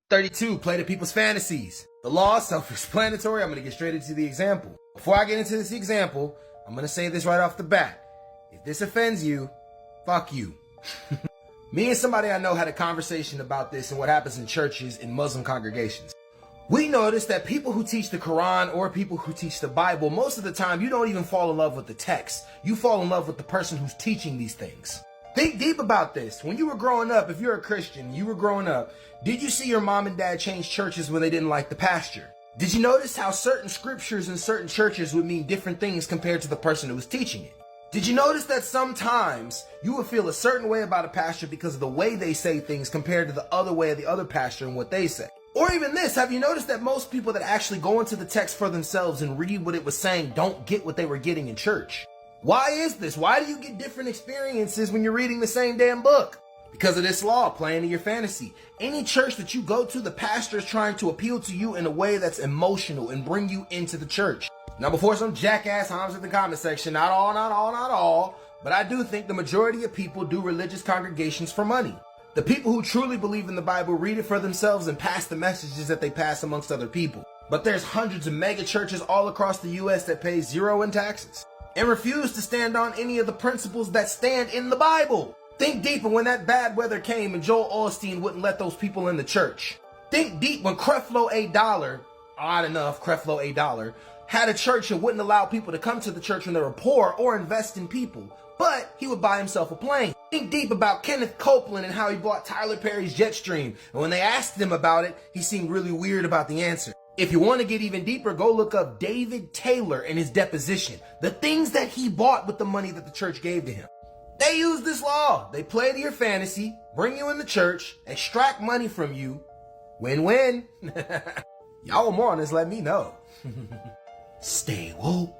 32, play to people's fantasies. The law is self-explanatory. I'm going to get straight into the example. Before I get into this example, I'm going to say this right off the bat. If this offends you, fuck you. Me and somebody I know had a conversation about this and what happens in churches in Muslim congregations. We noticed that people who teach the Quran or people who teach the Bible, most of the time you don't even fall in love with the text. You fall in love with the person who's teaching these things. Think deep about this. When you were growing up, if you're a Christian, you were growing up, did you see your mom and dad change churches when they didn't like the pastor? Did you notice how certain scriptures in certain churches would mean different things compared to the person who was teaching it? Did you notice that sometimes you would feel a certain way about a pastor because of the way they say things compared to the other way of the other pastor and what they say? Or even this, have you noticed that most people that actually go into the text for themselves and read what it was saying don't get what they were getting in church? Why is this? Why do you get different experiences when you're reading the same damn book? Because of this law, playing to your fantasy. Any church that you go to, the pastor is trying to appeal to you in a way that's emotional and bring you into the church. Now, before some jackass homs in the comment section, not all, but I do think the majority of people do religious congregations for money. The people who truly believe in the Bible read it for themselves and pass the messages that they pass amongst other people. But there's hundreds of mega churches all across the US that pay zero in taxes and refuse to stand on any of the principles that stand in the Bible. Think deep when that bad weather came and Joel Osteen wouldn't let those people in the church. Think deep when Creflo A. Dollar, odd enough, Creflo A. Dollar, had a church and wouldn't allow people to come to the church when they were poor or invest in people, but he would buy himself a plane. Think deep about Kenneth Copeland and how he bought Tyler Perry's Jetstream, and when they asked him about it, he seemed really weird about the answer. If you want to get even deeper, go look up David Taylor and his deposition, the things that he bought with the money that the church gave to him. They use this law. They play to your fantasy, bring you in the church, extract money from you. Win-win. Y'all want more on this, let me know. Stay woke.